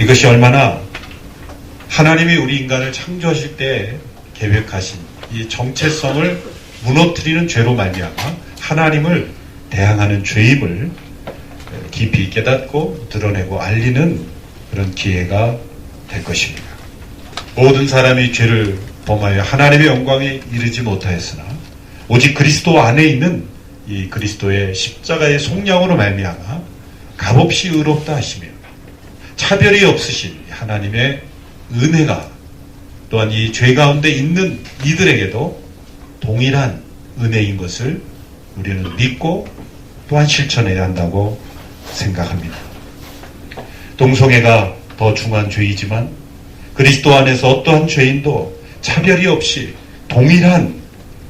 이것이 얼마나 하나님이 우리 인간을 창조하실 때 계획하신 이 정체성을 무너뜨리는 죄로 말미암아 하나님을 대항하는 죄임을 깊이 깨닫고 드러내고 알리는 그런 기회가 될 것입니다. 모든 사람이 죄를 범하여 하나님의 영광에 이르지 못하였으나 오직 그리스도 안에 있는 이 그리스도의 십자가의 속량으로 말미암아 값없이 의롭다 하시며 차별이 없으신 하나님의 은혜가 또한 이 죄 가운데 있는 이들에게도 동일한 은혜인 것을 우리는 믿고 또한 실천해야 한다고 생각합니다. 동성애가 더 중한 죄이지만 그리스도 안에서 어떠한 죄인도 차별이 없이 동일한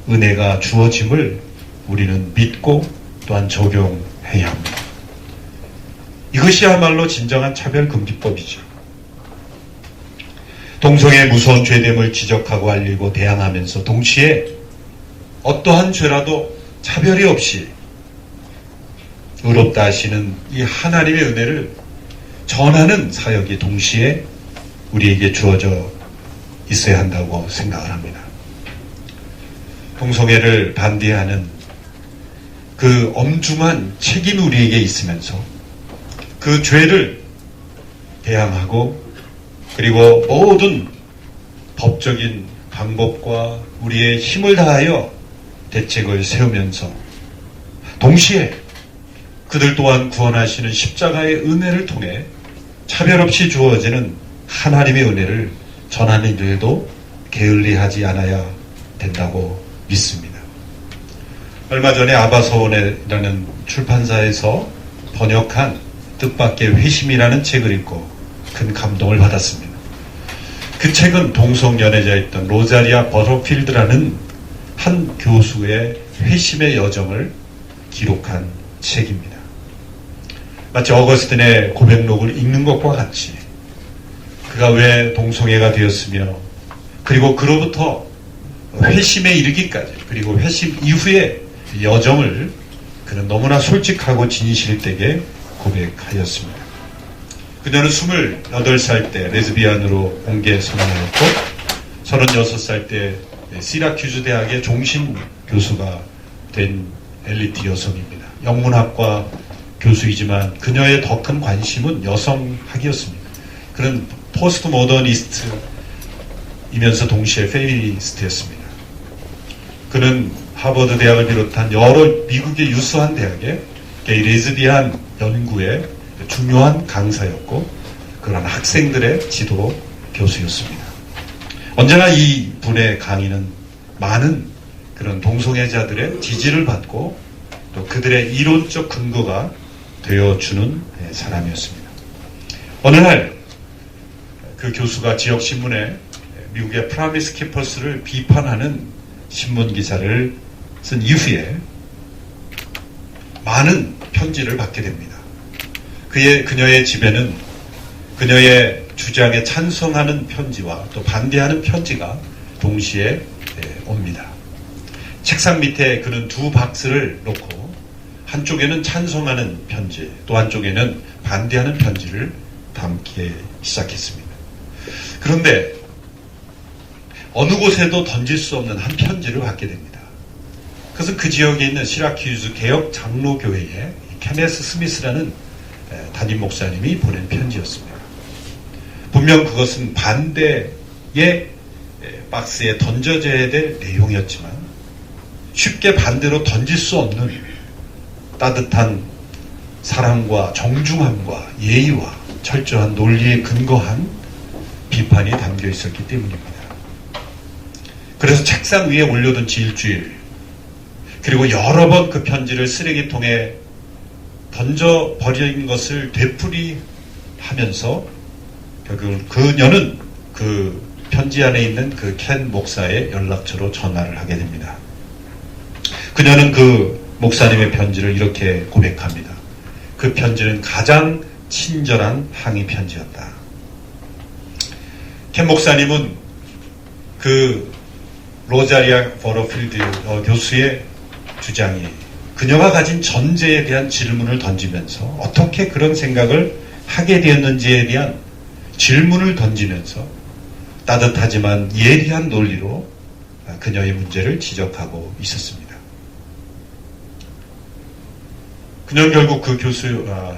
은혜가 주어짐을 우리는 믿고 또한 적용해야 합니다. 이것이야말로 진정한 차별금지법이죠. 동성애의 무서운 죄됨을 지적하고 알리고 대항하면서 동시에 어떠한 죄라도 차별이 없이 의롭다 하시는 이 하나님의 은혜를 전하는 사역이 동시에 우리에게 주어져 있어야 한다고 생각을 합니다. 동성애를 반대하는 그 엄중한 책임이 우리에게 있으면서 그 죄를 대항하고 그리고 모든 법적인 방법과 우리의 힘을 다하여 대책을 세우면서 동시에 그들 또한 구원하시는 십자가의 은혜를 통해 차별 없이 주어지는 하나님의 은혜를 전하는 일도 게을리하지 않아야 된다고 믿습니다. 얼마 전에 아바서원이라는 출판사에서 번역한 뜻밖의 회심이라는 책을 읽고 큰 감동을 받았습니다. 그 책은 동성연애자였던 로자리아 버터필드라는 한 교수의 회심의 여정을 기록한 책입니다. 마치 어거스틴의 고백록을 읽는 것과 같이 그가 왜 동성애가 되었으며 그리고 그로부터 회심에 이르기까지 그리고 회심 이후의 여정을 그는 너무나 솔직하고 진실되게 고백하였습니다. 그녀는 28살 때 레즈비안으로 공개 선언하였고 36살 때 시라큐즈 대학의 종신 교수가 된 엘리트 여성입니다. 영문학과 교수이지만 그녀의 더 큰 관심은 여성학이었습니다. 그는 포스트 모더니스트이면서 동시에 페미니스트였습니다. 그는 하버드 대학을 비롯한 여러 미국의 유수한 대학의 게이 레즈비안 연구에 중요한 강사였고 그런 학생들의 지도 교수였습니다. 언제나 이 분의 강의는 많은 그런 동성애자들의 지지를 받고 또 그들의 이론적 근거가 되어주는 사람이었습니다. 어느 날 그 교수가 지역신문에 미국의 프라미스 키퍼스를 비판하는 신문기사를 쓴 이후에 많은 편지를 받게 됩니다. 그녀의 집에는 그녀의 주장에 찬성하는 편지와 또 반대하는 편지가 동시에 옵니다. 책상 밑에 그는 두 박스를 놓고 한쪽에는 찬성하는 편지, 또 한쪽에는 반대하는 편지를 담기 시작했습니다. 그런데 어느 곳에도 던질 수 없는 한 편지를 받게 됩니다. 그것은 그 지역에 있는 시라큐즈 개혁 장로교회의 케네스 스미스라는 담임 목사님이 보낸 편지였습니다. 분명 그것은 반대의 박스에 던져져야 될 내용이었지만 쉽게 반대로 던질 수 없는 따뜻한 사랑과 정중함과 예의와 철저한 논리에 근거한 비판이 담겨 있었기 때문입니다. 그래서 책상 위에 올려둔 지 일주일 그리고 여러 번 그 편지를 쓰레기통에 던져버린 것을 되풀이하면서 결국 그녀는 그 편지 안에 있는 그 켄 목사의 연락처로 전화를 하게 됩니다. 그녀는 그 목사님의 편지를 이렇게 고백합니다. 그 편지는 가장 친절한 항의 편지였다. 켄 목사님은 그 로자리아 버터필드 교수의 주장이 그녀가 가진 전제에 대한 질문을 던지면서 어떻게 그런 생각을 하게 되었는지에 대한 질문을 던지면서 따뜻하지만 예리한 논리로 그녀의 문제를 지적하고 있었습니다. 그녀는 결국 그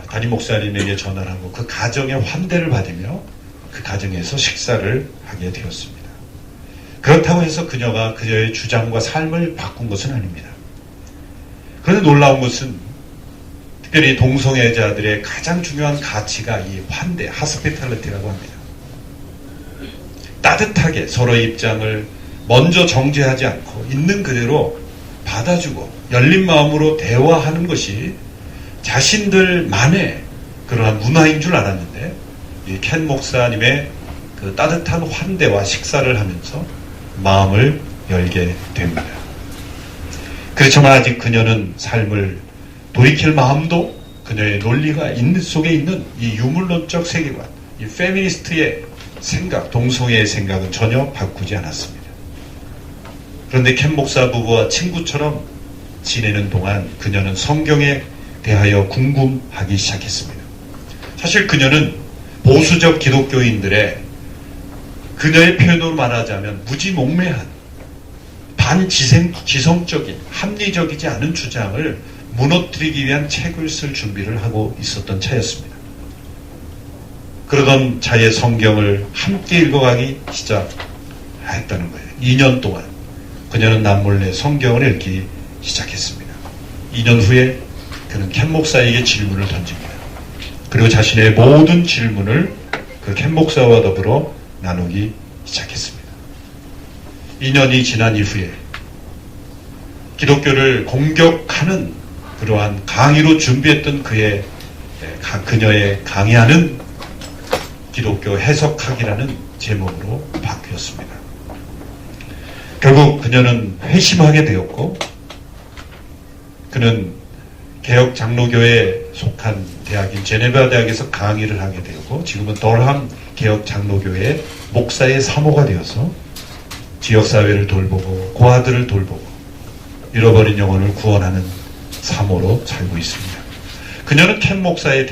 담임 목사님에게 전화를 하고 그 가정의 환대를 받으며 그 가정에서 식사를 하게 되었습니다. 그렇다고 해서 그녀가 그녀의 주장과 삶을 바꾼 것은 아닙니다. 그런데 놀라운 것은 특별히 동성애자들의 가장 중요한 가치가 이 환대, 하스피탈리티라고 합니다. 따뜻하게 서로의 입장을 먼저 정죄하지 않고 있는 그대로 받아주고 열린 마음으로 대화하는 것이 자신들만의 그러한 문화인 줄 알았는데 이 켄 목사님의 그 따뜻한 환대와 식사를 하면서 마음을 열게 됩니다. 그렇지만 아직 그녀는 삶을 돌이킬 마음도 그녀의 논리가 속에 있는 이 유물론적 세계관, 이 페미니스트의 생각, 동성애의 생각은 전혀 바꾸지 않았습니다. 그런데 켄 목사 부부와 친구처럼 지내는 동안 그녀는 성경에 대하여 궁금하기 시작했습니다. 사실 그녀는 보수적 기독교인들의 그녀의 표현으로 말하자면 무지몽매한 반지성적인 합리적이지 않은 주장을 무너뜨리기 위한 책을 쓸 준비를 하고 있었던 차였습니다. 그러던 차에 성경을 함께 읽어가기 시작했다는 거예요. 2년 동안 그녀는 남몰래 성경을 읽기 시작했습니다. 2년 후에 그는 켄 목사에게 질문을 던집니다. 그리고 자신의 모든 질문을 그 켄 목사와 더불어 나누기 시작했습니다. 2년이 지난 이후에 기독교를 공격하는 그러한 강의로 준비했던 그녀의 강의하는 기독교 해석학이라는 제목으로 바뀌었습니다. 결국 그녀는 회심하게 되었고 그는 개혁 장로교에 속한 대학인 제네바 대학에서 강의를 하게 되었고 지금은 덜함 개혁 장로교의 목사의 사모가 되어서 지역사회를 돌보고 고아들을 돌보고 잃어버린 영혼을 구원하는 사모로 살고 있습니다. 그녀는 켄 목사의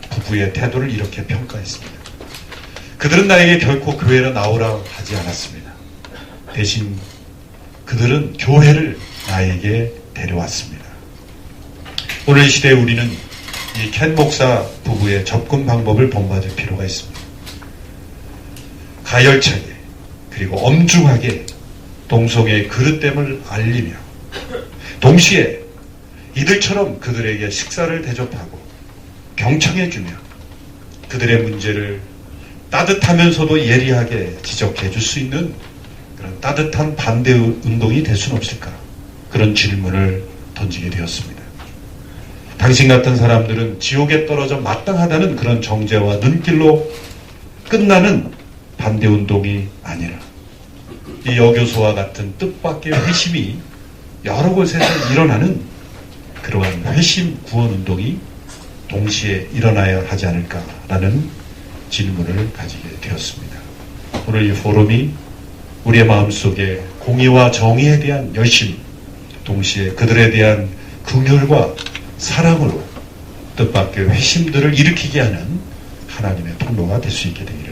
부부의 태도를 이렇게 평가했습니다. 그들은 나에게 결코 교회로 나오라 하지 않았습니다. 대신 그들은 교회를 나에게 데려왔습니다. 오늘 시대에 우리는 이 켄 목사 부부의 접근 방법을 본받을 필요가 있습니다. 가열차게 그리고 엄중하게 동성애의 그릇됨을 알리며 동시에 이들처럼 그들에게 식사를 대접하고 경청해주며 그들의 문제를 따뜻하면서도 예리하게 지적해 줄 수 있는 그런 따뜻한 반대 운동이 될 수는 없을까? 그런 질문을 던지게 되었습니다. 당신 같은 사람들은 지옥에 떨어져 마땅하다는 그런 정죄와 눈길로 끝나는 반대 운동이 아니라 이 여교소와 같은 뜻밖의 회심이 여러 곳에서 일어나는 그러한 회심 구원 운동이 동시에 일어나야 하지 않을까라는 질문을 가지게 되었습니다. 오늘 이 포럼이 우리의 마음속에 공의와 정의에 대한 열심, 동시에 그들에 대한 긍휼과 사랑으로 뜻밖의 회심들을 일으키게 하는 하나님의 통로가 될 수 있게 되기를